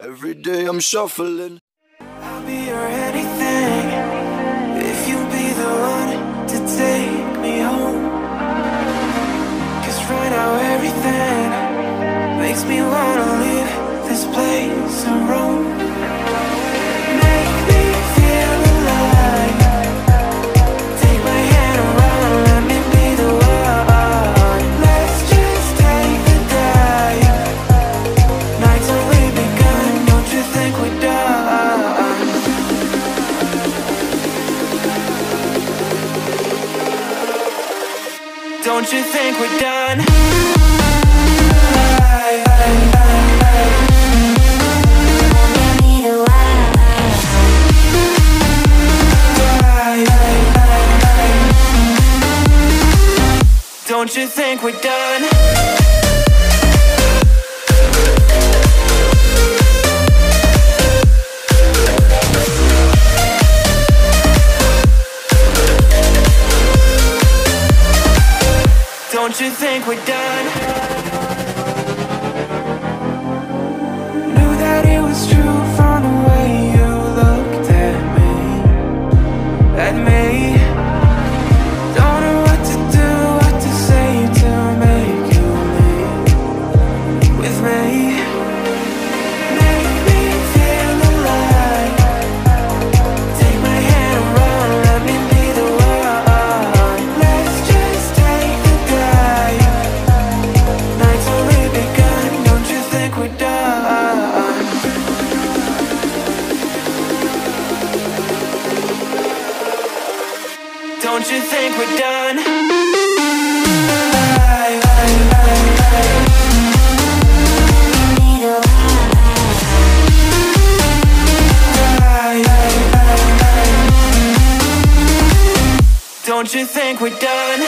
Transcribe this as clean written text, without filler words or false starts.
Every day I'm shuffling. I'll be your anything if you'll be the one to take me home. 'Cause right now everything makes me wanna leave this place and roam. Make me feel alive. Take my hand around, let me be the one. Let's just take the dive. Night's only begun, don't you think we're done? Don't you think we're done? Don't you think we're done? Don't you think we're done? Knew that it was true from the way you looked at me. At me. Don't know what to do, what to say to make you leave with me. Make me feel alive. Take my hand around, let me be the one. Let's just take the dive. Night's only begun, don't you think we're done? Don't you think we're done? Don't you think we're done?